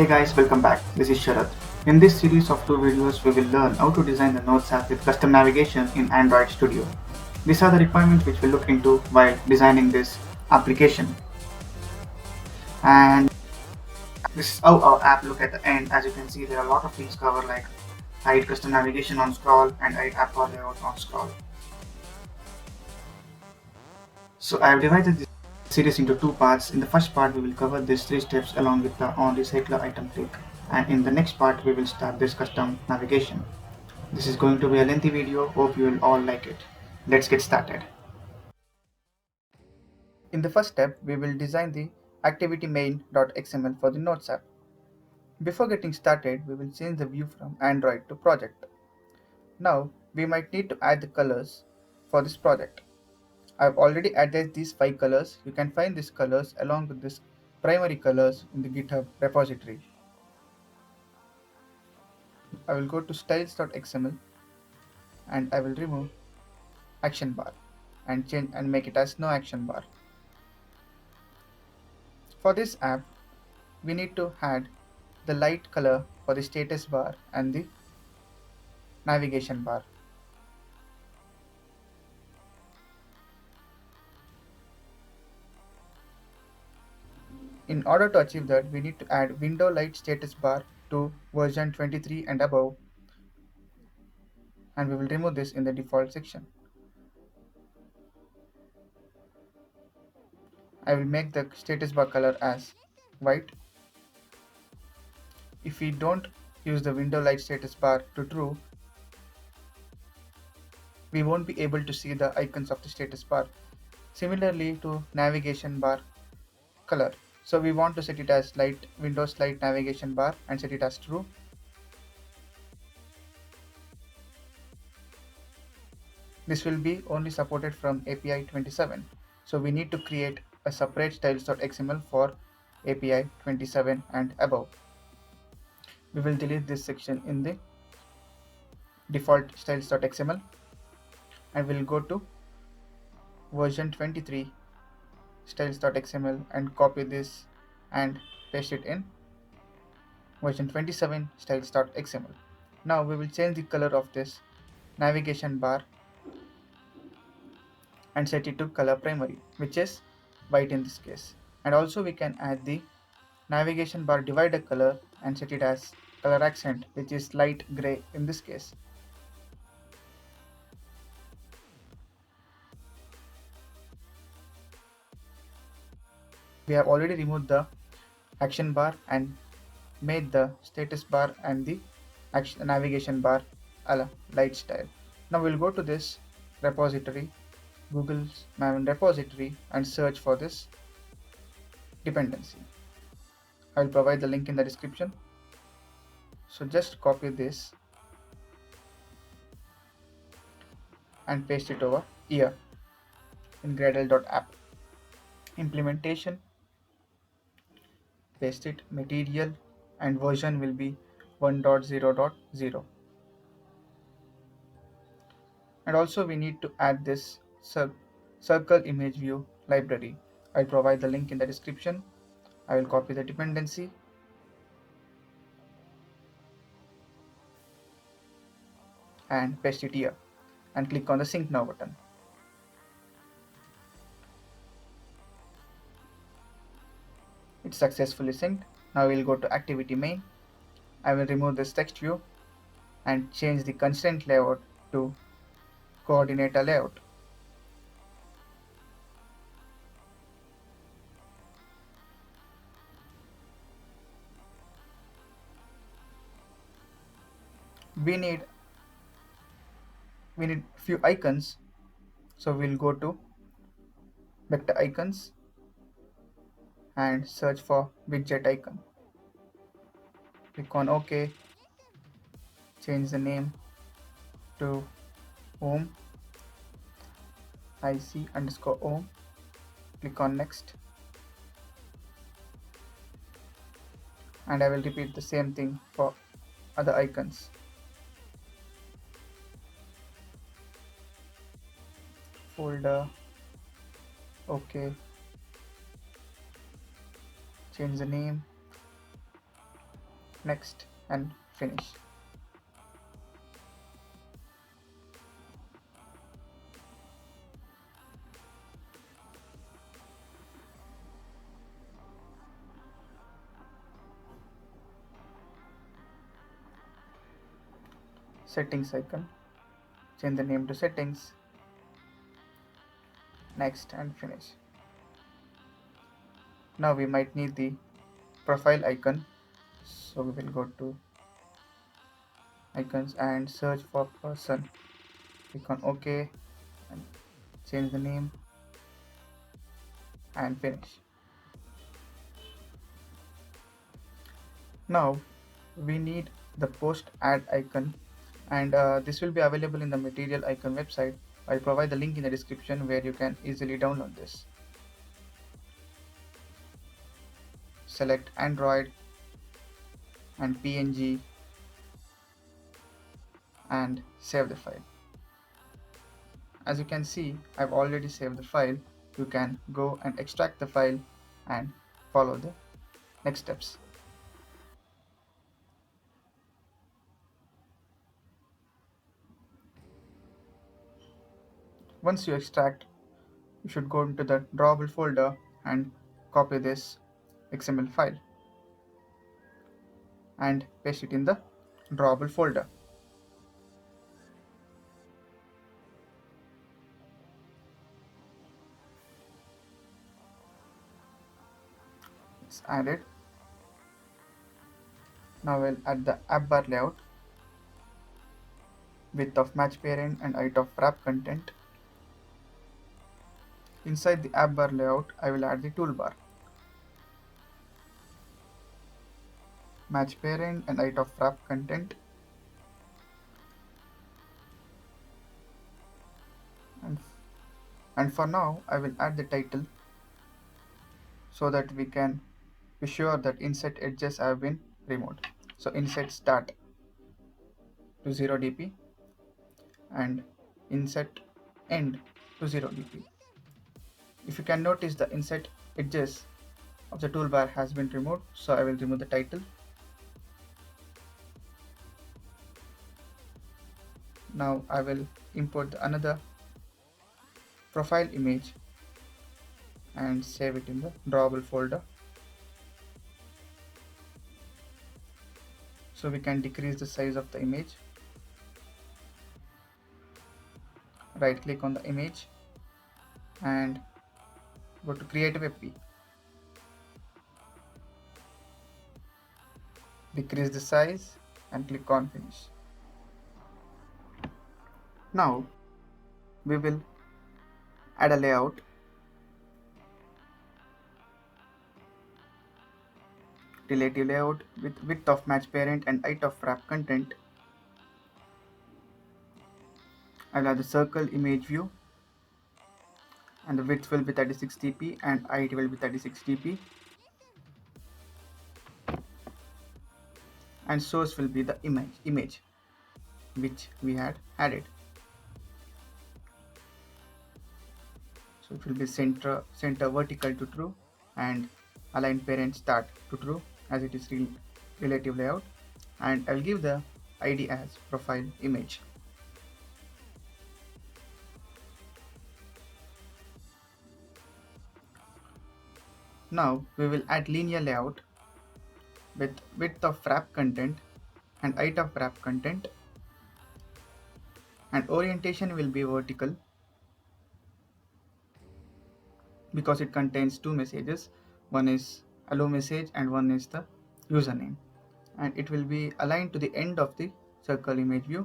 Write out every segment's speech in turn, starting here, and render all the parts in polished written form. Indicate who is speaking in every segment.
Speaker 1: Hey guys, welcome back. This is Sharath. In this series of two videos, we will learn how to design the Notes app with custom navigation in Android Studio. These are the requirements which we'll look into while designing this application. And this is how our app look at the end. As you can see, there are a lot of things covered like hide custom navigation on scroll and hide app bar layout on scroll. So I have divided this series into two parts. In the first part, we will cover these three steps along with the on recycler item click. And in the next part, we will start this custom navigation. This is going to be a lengthy video, hope you will all like it. Let's get started. In the first step, we will design the activity main.xml for the Notes app. Before getting started, we will change the view from Android to project. Now, we might need to add the colors for this project. I've already added these 5 colors. You can find these colors along with these primary colors in the GitHub repository. I will go to styles.xml and I will remove action bar and change and make it as no action bar. For this app, we need to add the light color for the status bar and the navigation bar. In order to achieve that, we need to add window light status bar to version 23 and above, and we will remove this in the default section. I will make the status bar color as white. If we don't use the window light status bar to true, we won't be able to see the icons of the status bar. Similarly to navigation bar color. So we want to set it as light Windows light navigation bar and set it as true. This will be only supported from API 27. So we need to create a separate styles.xml for API 27 and above. We will delete this section in the default styles.xml and we'll go to version 23 styles.xml and copy this and paste it in version 27 styles.xml. Now we will change the color of this navigation bar and set it to color primary, which is white in this case. And also we can add the navigation bar divider color and set it as color accent, which is light gray in this case. We have already removed the action bar and made the status bar and the navigation bar a light style. Now we'll go to this repository, Google's Maven repository, and search for this dependency. I will provide the link in the description. So just copy this and paste it over here in Gradle.app. Implementation, paste it, material, and version will be 1.0.0. And also we need to add this circle image view library. I'll provide the link in the description. I will copy the dependency and paste it here and click on the sync now button. It's successfully synced. Now we'll go to activity main. I will remove this text view and change the constraint layout to coordinator layout. We need few icons, so we'll go to vector icons and search for widget icon. Click on OK, change the name to home IC_home, click on next, and I will repeat the same thing for other icons. Folder, OK, change the name, next, and finish. Settings icon, change the name to settings, next, and finish. Now we might need the profile icon, so we will go to icons and search for person. Click on OK and change the name and finish. Now we need the post ad icon, and this will be available in the material icon website. I'll provide the link in the description where you can easily download this. Select Android and PNG and save the file. As you can see, I've already saved the file. You can go and extract the file and follow the next steps. Once you extract, you should go into the drawable folder and copy this XML file and paste it in the drawable folder. It's added. Now we'll add the app bar layout, width of match parent and height of wrap content. Inside the app bar layout, I will add the toolbar, match parent and height of wrap content, and for now I will add the title so that we can be sure that inset edges have been removed. So inset start to 0 dp and inset end to 0 dp. If you can notice, the inset edges of the toolbar has been removed, so I will remove the title. Now I will import another profile image and save it in the drawable folder. So we can decrease the size of the image. Right click on the image and go to create WebP. Decrease the size and click on finish. Now we will add a layout. Relative layout with width of match parent and height of wrap content. I will add the circle image view, and the width will be 36 dp and height will be 36 dp, and source will be the image which we had added. So it will be center vertical to true and align parent start to true as it is relative layout, and I will give the ID as profile image. Now we will add linear layout with width of wrap content and height of wrap content, and orientation will be vertical because it contains two messages. One is hello message and one is the username, and it will be aligned to the end of the circle image view.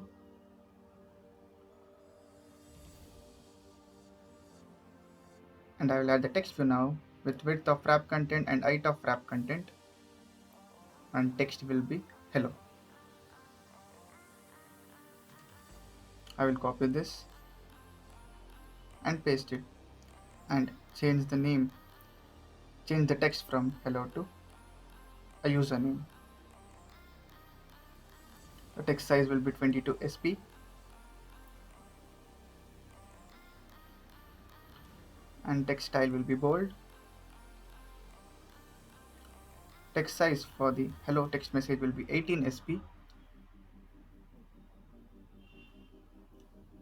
Speaker 1: And I will add the text view now with width of wrap content and height of wrap content, and text will be hello. I will copy this and paste it and change the text from hello to a username. The text size will be 22 sp, and text style will be bold. Text size for the hello text message will be 18 sp.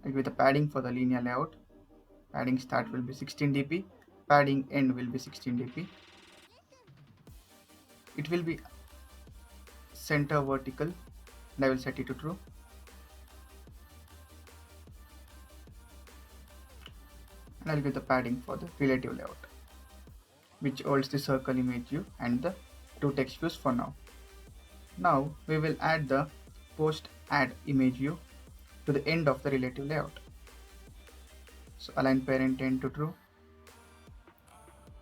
Speaker 1: And with the padding for the linear layout, padding start will be 16 dp, padding end will be 16 dp. It will be center vertical, and I will set it to true. And I'll give the padding for the relative layout, which holds the circle image view and the two text views for now. Now we will add the post add image view to the end of the relative layout. So align parent end to true,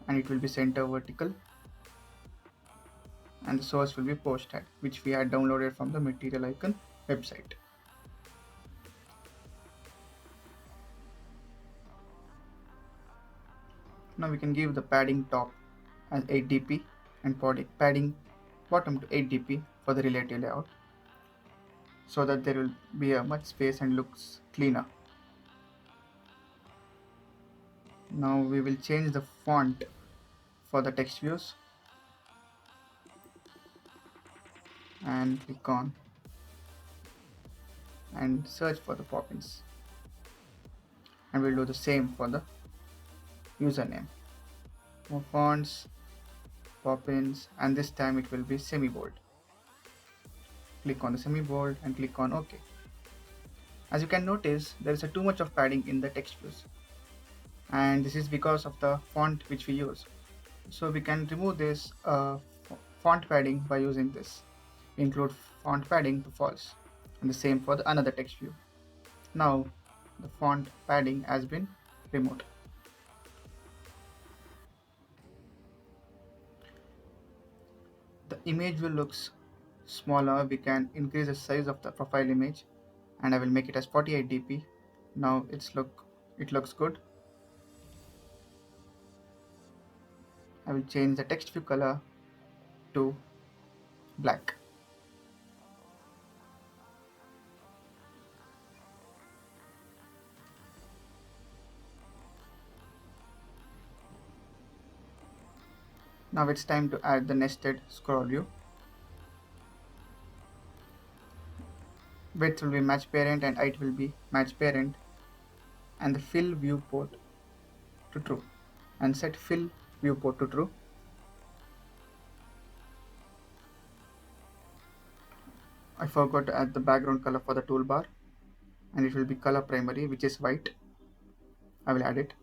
Speaker 1: and it will be center vertical, and the source will be post add, which we had downloaded from the material icon website. Now we can give the padding top as 8 dp and padding bottom to 8 dp for the relative layout, so that there will be a much space and looks cleaner. Now we will change the font for the text views and click on and search for the Poppins, and we'll do the same for the username. More fonts, Poppins, and this time it will be semi-bold. Click on the semi-bold and click on OK. As you can notice, there is too much of padding in the text views, and this is because of the font which we use. So we can remove this font padding by using this. Include font padding to false, and the same for the another text view. Now the font padding has been removed. The image view looks smaller. We can increase the size of the profile image, and I will make it as 48 dp. Now it looks good. I will change the text view color to black. Now it's time to add the nested scroll view. Width will be match parent and height will be match parent, and the fill viewport to true, and set fill viewport to true. I forgot to add the background color for the toolbar, and it will be color primary, which is white. I will add it.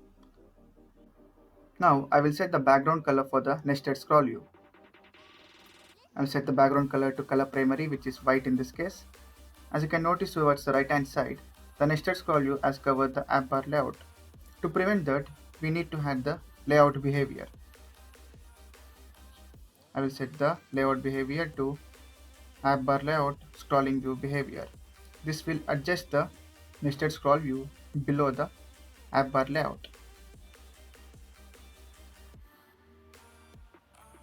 Speaker 1: Now I will set the background color for the nested scroll view. I will set the background color to color primary, which is white in this case. As you can notice towards the right hand side, the nested scroll view has covered the app bar layout. To prevent that, we need to add the layout behavior. I will set the layout behavior to app bar layout scrolling view behavior. This will adjust the nested scroll view below the app bar layout.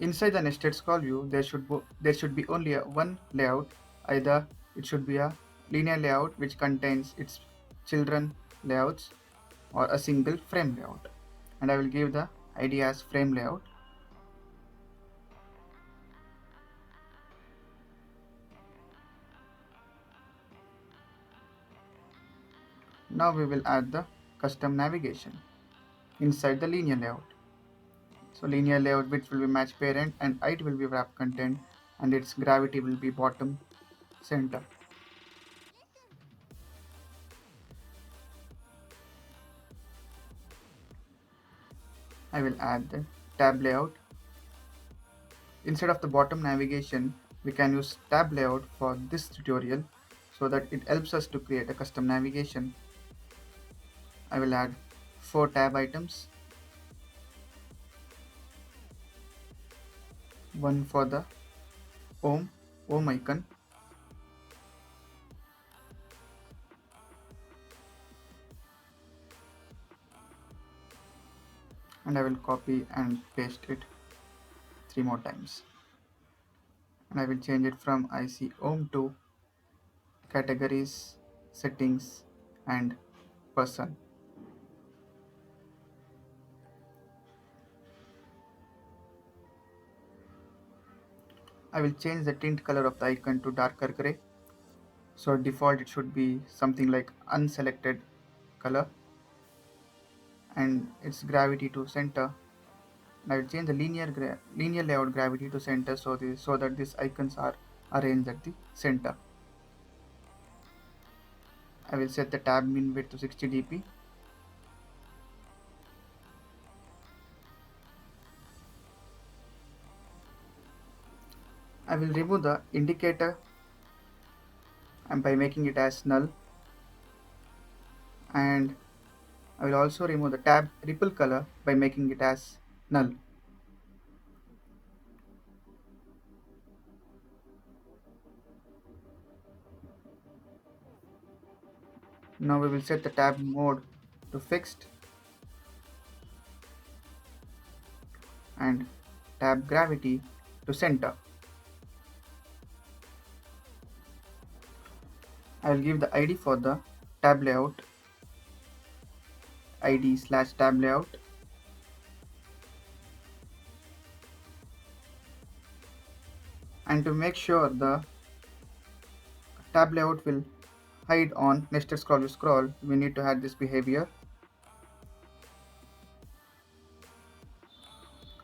Speaker 1: Inside the nested scroll view, there should be only one layout. Either it should be a linear layout which contains its children layouts, or a single frame layout. And I will give the ID as frame layout. Now we will add the custom navigation inside the linear layout. So linear layout width will be match parent, and height will be wrap content, and its gravity will be bottom center. I will add the tab layout. Instead of the bottom navigation, we can use tab layout for this tutorial, so that it helps us to create a custom navigation. I will add 4 tab items, one for the home icon, and I will copy and paste it 3 more times, and I will change it from IC home to categories, settings, and person. I will change the tint color of the icon to darker gray. So default it should be something like unselected color, and its gravity to center. I will change the linear layout gravity to center so that these icons are arranged at the center. I will set the tab min width to 60 dp. I will remove the indicator and by making it as null, and I will also remove the tab ripple color by making it as null. Now we will set the tab mode to fixed and tab gravity to center. I will give the ID for the tab layout, ID/tab layout, and to make sure the tab layout will hide on nested scroll you scroll, we need to add this behavior,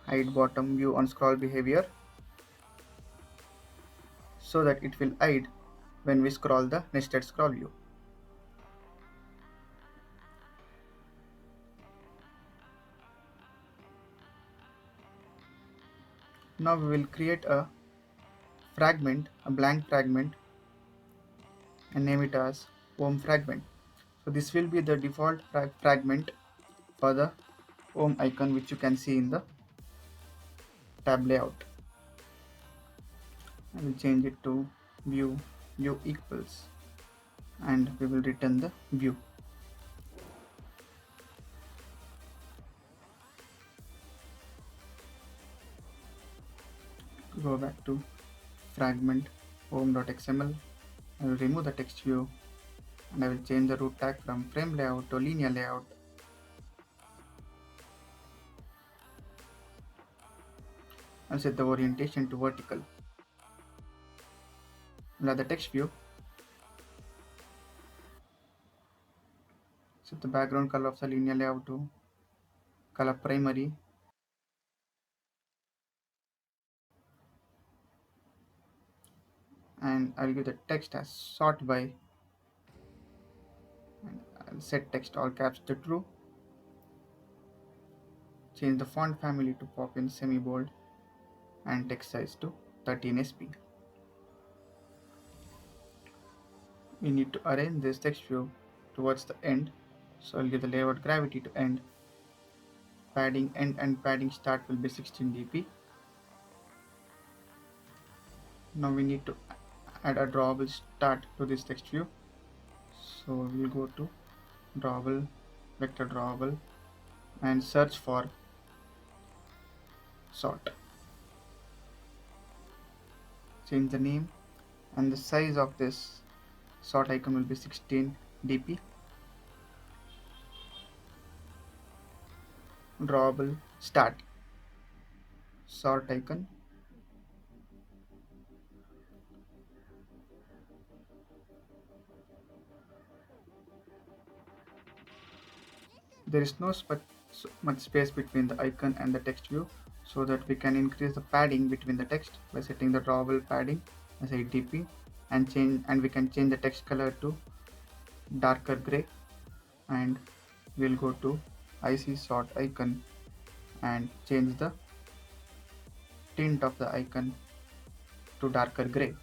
Speaker 1: hide bottom view on scroll behavior, so that it will hide when we scroll the nested scroll view. Now we will create a blank fragment, and name it as home fragment. So this will be the default fragment for the home icon, which you can see in the tab layout. I will change it to view equals, and we will return the view. Go back to fragment home.xml. I will remove the text view, and I will change the root tag from frame layout to linear layout. I'll set the orientation to vertical. I'll add the text view. Set the background color of the linear layout to color primary. And I'll give the text as sort by, and I'll set text all caps to true. Change the font family to pop in semi bold and text size to 13 sp. We need to arrange this text view towards the end, so I'll give the layout gravity to end. Padding end and padding start will be 16 dp. Now we need to add a drawable start to this text view, so we'll go to drawable, vector drawable, and search for sort. Change the name, and the size of this sort icon will be 16 dp. Drawable start sort icon. There is no so much space between the icon and the text view, so that we can increase the padding between the text by setting the drawable padding as 8 dp, and we can change the text color to darker gray, and we'll go to IC sort icon and change the tint of the icon to darker gray.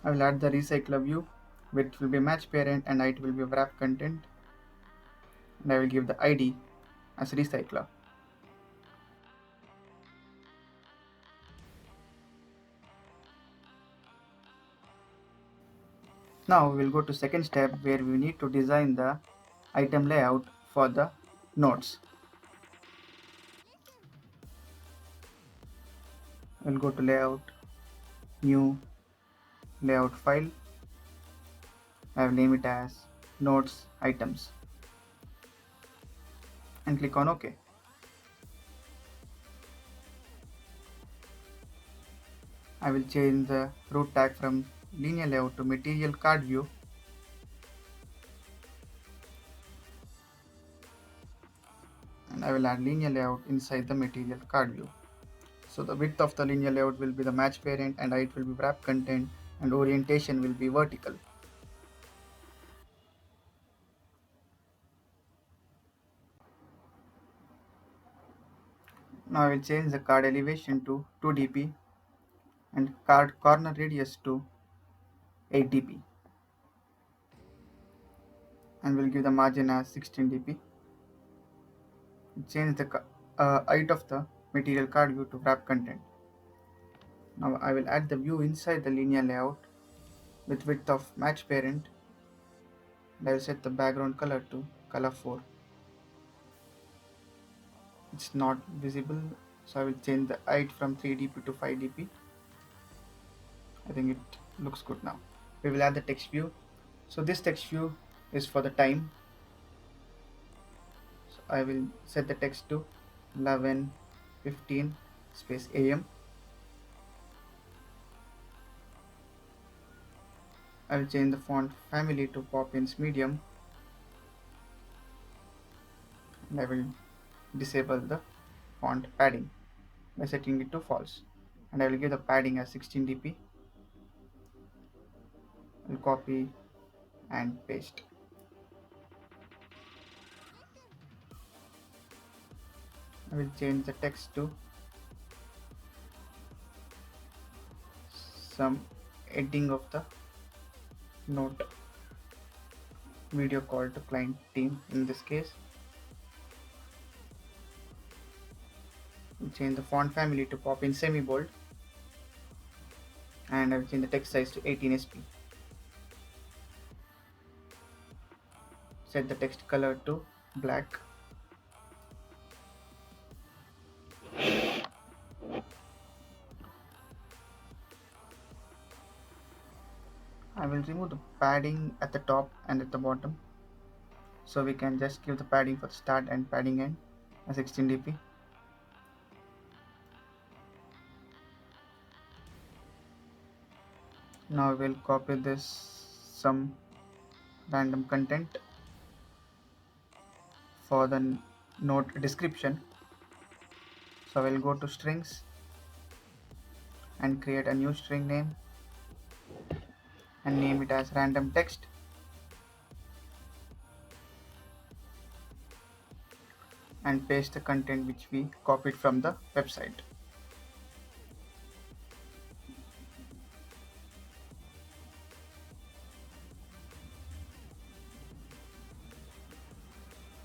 Speaker 1: I will add the recycler view, which will be match parent and it will be wrap content, and I will give the ID as recycler. Now we will go to second step, where we need to design the item layout for the nodes. We'll go to layout, new layout file. I will name it as notes items and click on OK. I will change the root tag from linear layout to material card view. And I will add linear layout inside the material card view. So the width of the linear layout will be the match parent, and height will be wrap content, and orientation will be vertical. Now I will change the card elevation to 2 dp and card corner radius to 8 dp, and will give the margin as 16 dp. Change the height of the material card view to wrap content. Now I will add the view inside the linear layout with width of match parent, and I will set the background color to color 4. It's not visible, so I will change the height from 3 dp to 5 dp. I think it looks good now. We will add the text view. So this text view is for the time. So I will set the text to 11:15 space AM. I will change the font family to Poppins medium, and I will disable the font padding by setting it to false, and I will give the padding as 16 dp. I will copy and paste. I will change the text to some heading of the note video call to client team in this case. We'll change the font family to pop in semi bold, and I will change the text size to 18 sp. Set the text color to black. I will remove the padding at the top and at the bottom, so we can just give the padding for the start and padding end as 16 dp. Now we'll copy this some random content for the note description. So I will go to strings and create a new string name and name it as random text, and paste the content which we copied from the website.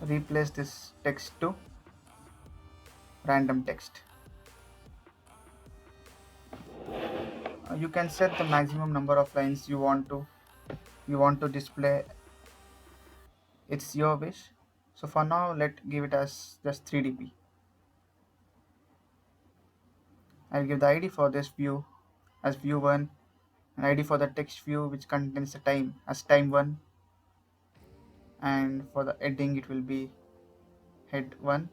Speaker 1: Replace this text to random text. You can set the maximum number of lines you want to display. It's your wish. So for now, give it as just 3 dp. I'll give the id for this view as view1, and id for the text view which contains the time as time1, and for the heading it will be head1,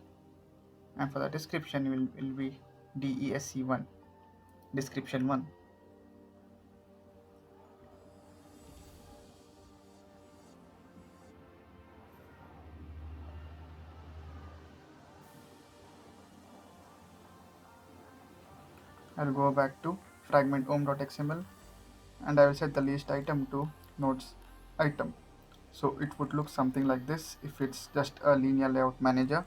Speaker 1: and for the description it will be desc1, description1. I'll go back to fragment home.xml, and I will set the list item to notes item. So it would look something like this if it's just a linear layout manager.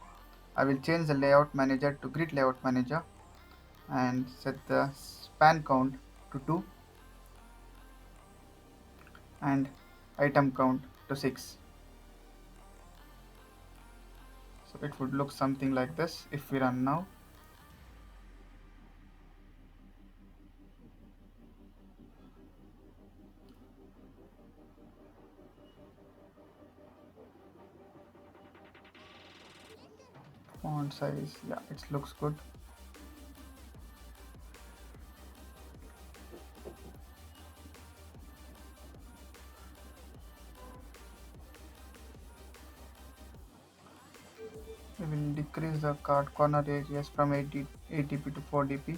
Speaker 1: I will change the layout manager to grid layout manager and set the span count to 2 and item count to 6. So it would look something like this if we run now. Font size, yeah, it looks good. We will decrease the card corner radius from 8 dp to 4 dp.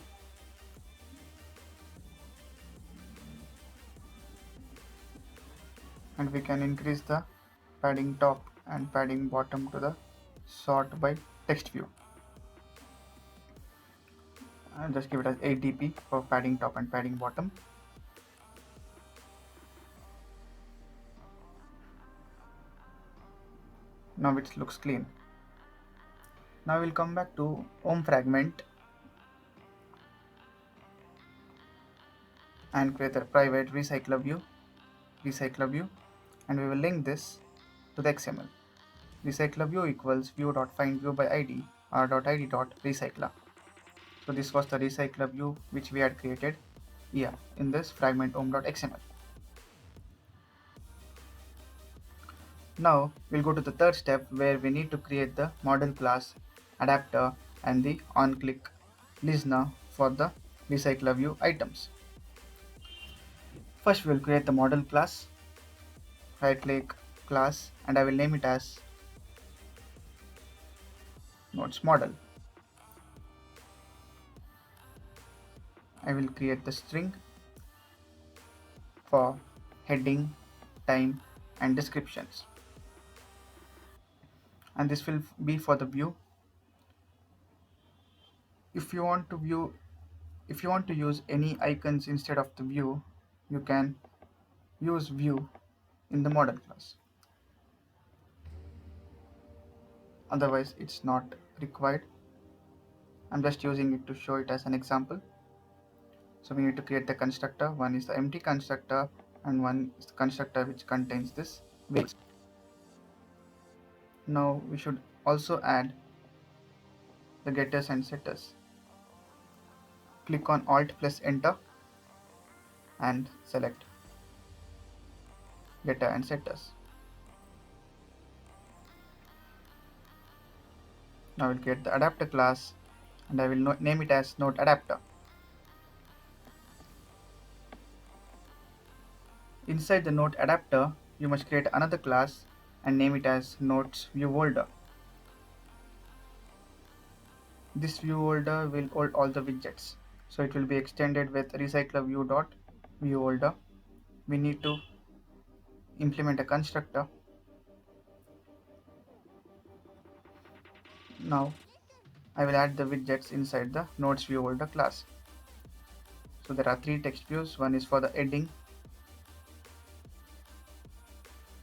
Speaker 1: And we can increase the padding top and padding bottom to the sort by text view. And just give it as 8 dp for padding top and padding bottom. Now it looks clean. Now we'll come back to Om fragment and create a private recycler view, and we will link this to the XML. Recycler view equals view.findView by id r.id.recycler. So this was the recycler view which we had created here in this fragment om.xml. Now we'll go to the third step where we need to create the model class, adapter and the on-click listener for the recycler view items. First we will create the model class. Right click class and I will name it as nodes model. I will create the string for heading, time and descriptions, and this will be for the view. If you want to use any icons instead of the view, you can use view in the model class. Otherwise it's not required. I'm just using it to show it as an example. So we need to create the constructor. One is the empty constructor and one is the constructor which contains this widgets. Now we should also add the getters and setters. Click on Alt plus Enter and select getter and setters. Now we'll create the adapter class and I will name it as node adapter. Inside the node adapter, you must create another class and name it as nodes view holder. This view holder will hold all the widgets, so it will be extended with recycler view dot view holder. We need to implement a constructor. Now I will add the widgets inside the nodes view holder class. So there are three text views. One is for the heading,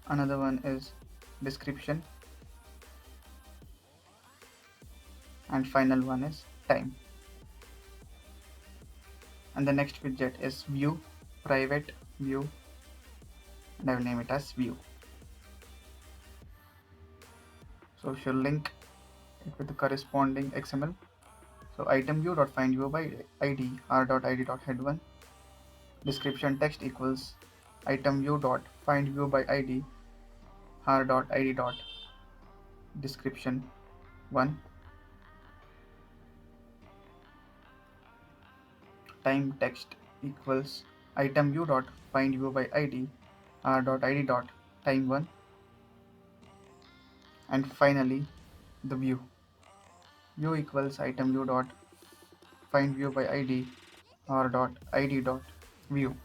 Speaker 1: another one is description, and final one is time. And the next widget is view, private view, and I will name it as view. So we shall link it with the corresponding XML. So item view.findView by id r.id.head1. Description text equals item view.findView by id r.id.description1. Time text equals item view.findView by id r.id.time1. And finally the view equals item view.findView by id r.id.view.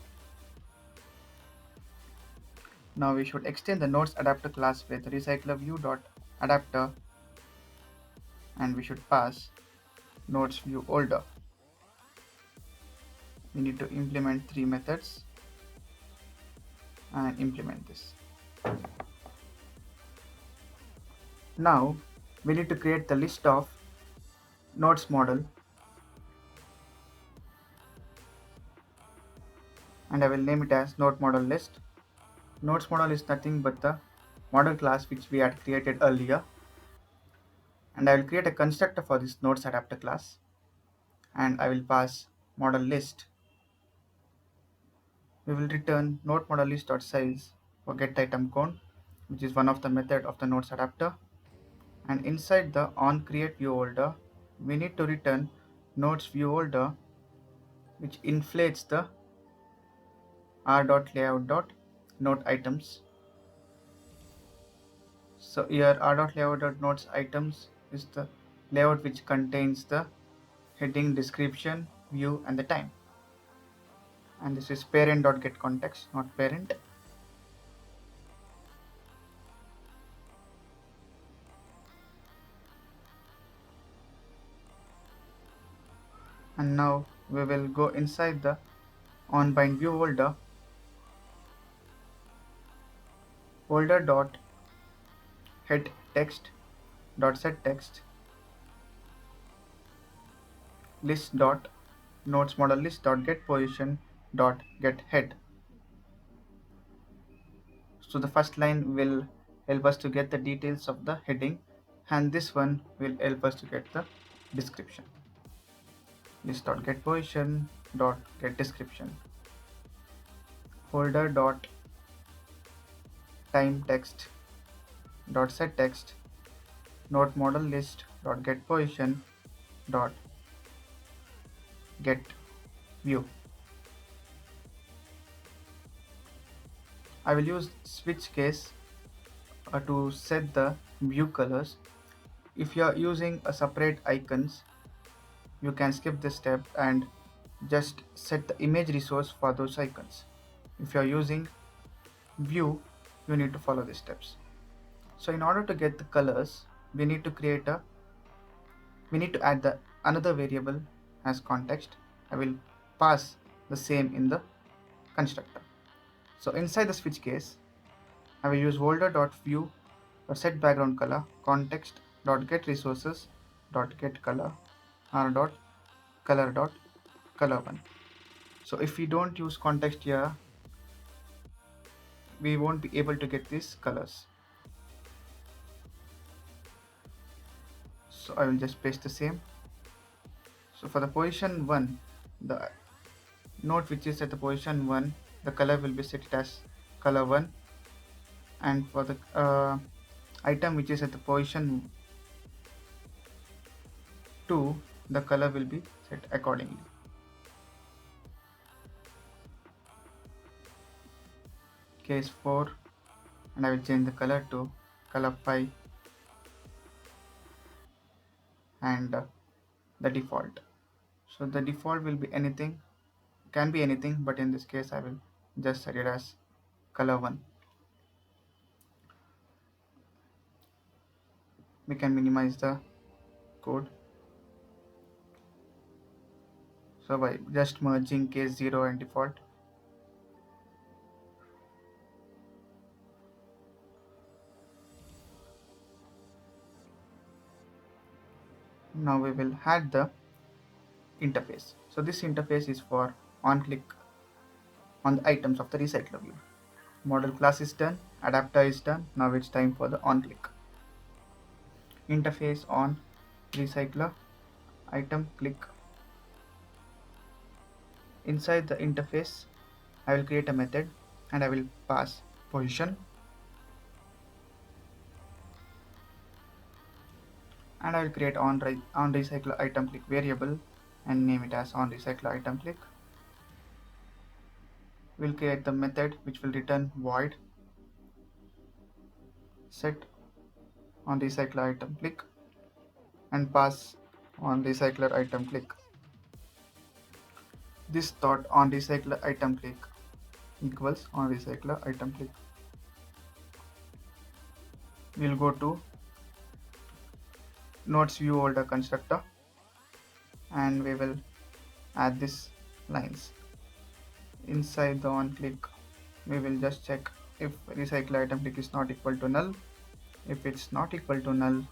Speaker 1: Now we should extend the nodes adapter class with recycler view.adapter, and we should pass nodes view holder. We need to implement three methods and implement this. Now we need to create the list of nodes model, and I will name it as node model list. Nodes model is nothing but the model class which we had created earlier, and I will create a constructor for this nodes adapter class, and I will pass model list. We will return node model list.size for get item count, which is one of the method of the nodes adapter. And inside the on create view holder, we need to return nodes view holder, which inflates the r.layout.node items. So here r.layout.nodes items is the layout which contains the heading, description, view, and the time. And this is parent.getContext, not parent. And now we will go inside the onBind view folder dot head text dot set text list dot nodes model list dot get position dot get head. So the first line will help us to get the details of the heading, and this one will help us to get the description. List dot get position dot get description. Folder dot time text dot set text node model list dot get position dot get view. I will use switch case to set the view colors. If you are using a separate icons, you can skip this step and just set the image resource for those icons. If you are using view, you need to follow these steps. So in order to get the colors, we need to add the another variable as context. I will pass the same in the constructor. So inside the switch case, I will use folder.view set background color context dot get resources dot get color r dot color dot color one. So if we don't use context here, we won't be able to get these colors. So I will just paste the same. So for the position 1, the node which is at the position 1, the color will be set as color 1, and for the item which is at the position 2, the color will be set accordingly. Case 4, and I will change the color to color 5 and the default. So the default will be anything, can be anything, but in this case I will just set it as color 1. We can minimize the code. So by just merging case 0 and default, now we will add the interface. So this interface is for on click on the items of the recycler view. Model class is done, adapter is done. Now it's time for the on click. Interface on recycler item click. Inside the interface, I will create a method and I will pass position, and I will create on recycler item click variable and name it as on recycler item click. We'll create the method which will return void set on recycler item click and pass on recycler item click. This dot on recycler item click equals on recycler item click. We'll go to nodes view holder constructor and we will add these lines. Inside the on click, we will just check if recycler item click is not equal to null. If it's not equal to null,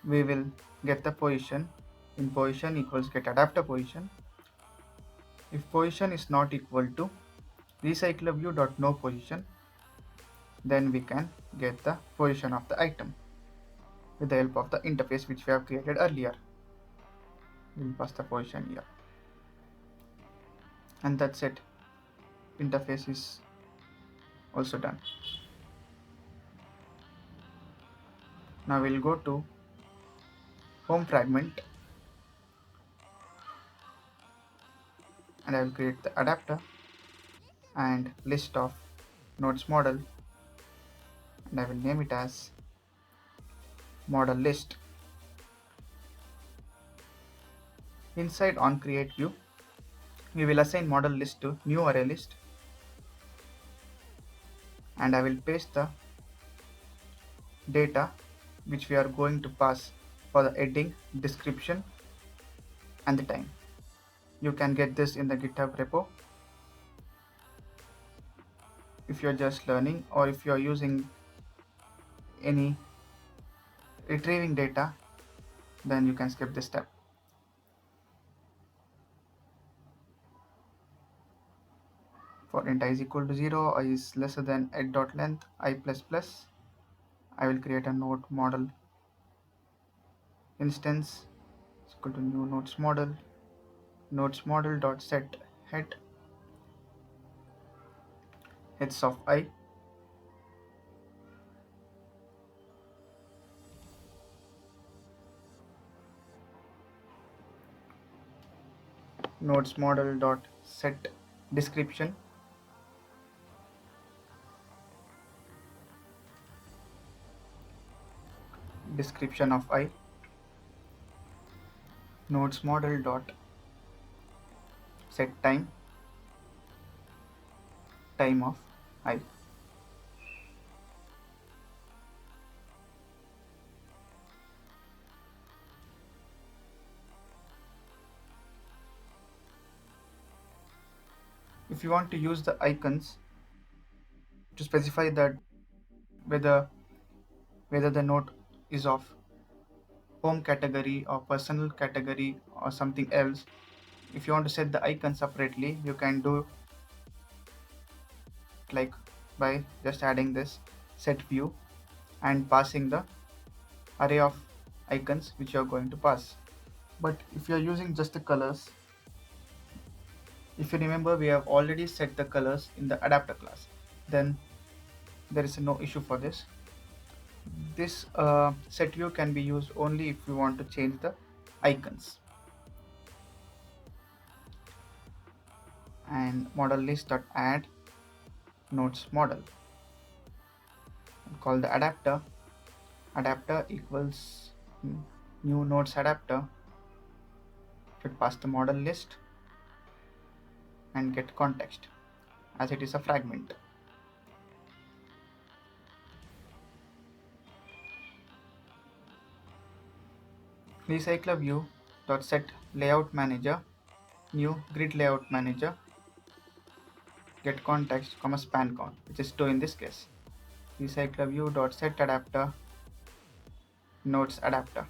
Speaker 1: we will get the position. In position equals get adapter position. If position is not equal to recycler view dot no position, then we can get the position of the item with the help of the interface which we have created earlier. We'll pass the position here, and that's it. Interface is also done. Now we'll go to home fragment and I will create the adapter and list of nodes model, and I will name it as model list. Inside on create view, we will assign model list to new array list, and I will paste the data which we are going to pass for the heading, description and the time. You can get this in the GitHub repo if you're just learning, or if you're using any retrieving data, then you can skip this step. For int I is equal to 0, I is lesser than head.length, I plus plus, I will create a node model instance is equal to new nodes model dot set head heads of I, nodes model dot set description of I, nodes model dot set time of I. If you want to use the icons to specify that whether the node is of home category or personal category or something else, if you want to set the icon separately, you can do like by just adding this set view and passing the array of icons which you are going to pass. But if you are using just the colors, if you remember, we have already set the colors in the adapter class, then there is no issue for this. This set view can be used only if you want to change the icons. And model list dot add nodes model, call the adapter equals new nodes adapter, should pass the model list and get context as it is a fragment. Recycler view dot set layout manager, new grid layout manager, get context comma span count, which is 2 in this case. Recycler view dot set adapter nodes adapter.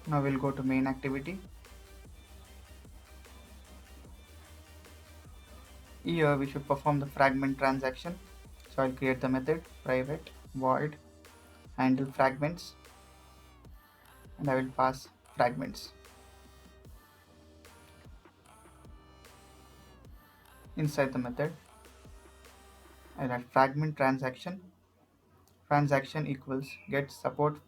Speaker 1: Now we'll go to main activity. Here we should perform the fragment transaction. So I'll create the method private void handle fragments, and I will pass fragments. Inside the method, I'll add fragment transaction equals get support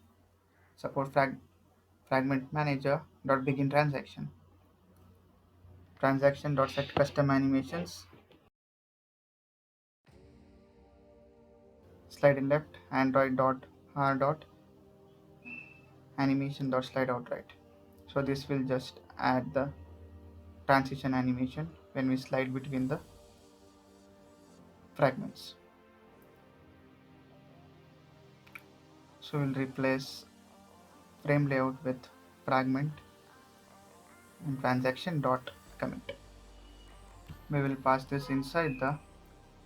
Speaker 1: fragment manager dot begin transaction dot set custom animations, slide in left, android dot r dot animation dot slide out right. So this will just add the transition animation when we slide between the fragments. So we'll replace frame layout with fragment and transaction dot commit. We will pass this inside the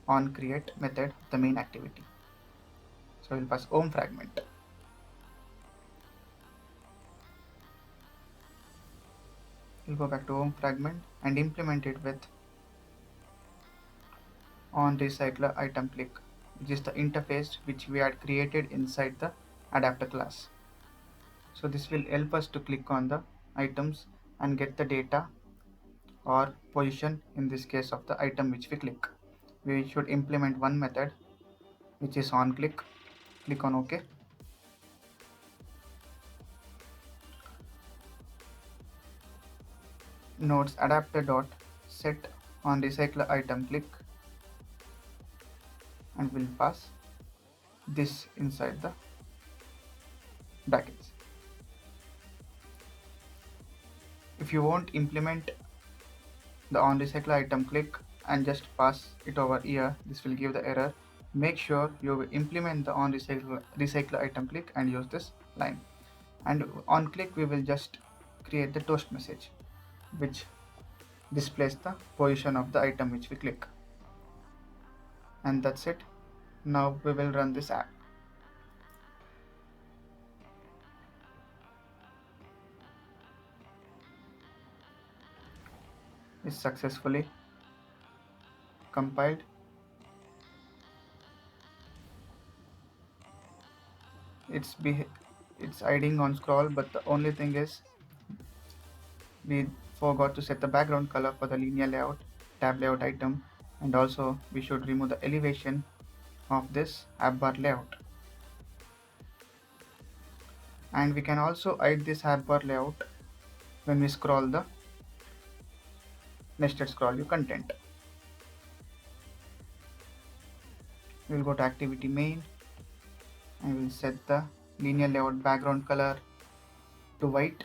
Speaker 1: on create method of the main activity. So we'll pass home fragment. We'll go back to home fragment and implement it with on recycler item click, which is the interface which we had created inside the adapter class. So this will help us to click on the items and get the data or position in this case of the item which we click. We should implement one method which is on click on OK. Nodes adapter dot set on recycler item click and we'll pass this inside the brackets. If you won't implement the on recycle item click and just pass it over here, this will give the error. Make sure you implement the on recycle item click and use this line. And on click we will just create the toast message which displays the position of the item which we click. And that's it. Now we will run this app. It's successfully compiled. It's hiding on scroll, but the only thing is we forgot to set the background color for the linear layout tab layout item, and also we should remove the elevation of this app bar layout. And we can also hide this app bar layout when we scroll the nested scroll view content. We'll go to activity main and we'll set the linear layout background color to white.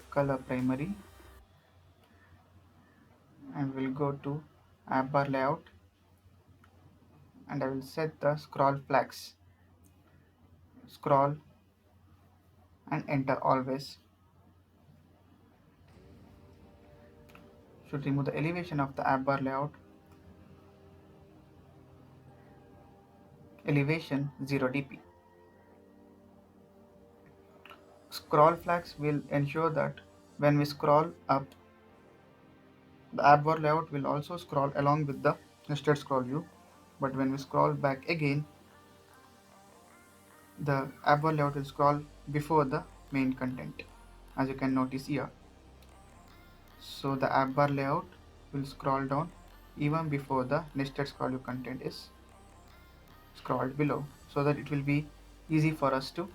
Speaker 1: Color primary, and we'll go to app bar layout and I will set the scroll flags. Scroll and enter always. Should remove the elevation of the app bar layout. Elevation 0 dp. Scroll flags will ensure that when we scroll up, the app bar layout will also scroll along with the nested scroll view, but when we scroll back again, the app bar layout will scroll before the main content, as you can notice here. So the app bar layout will scroll down even before the nested scroll view content is scrolled below, so that it will be easy for us to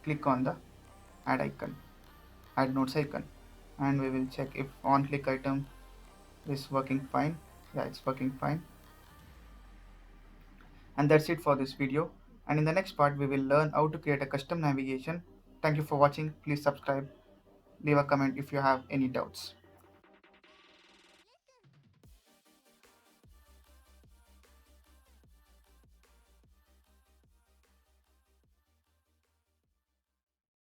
Speaker 1: click on the add notes icon, and we will check if on click item is working fine. Yeah, it's working fine. And that's it for this video, and in the next part we will learn how to create a custom navigation. Thank you for watching. Please subscribe, leave a comment if you have any doubts.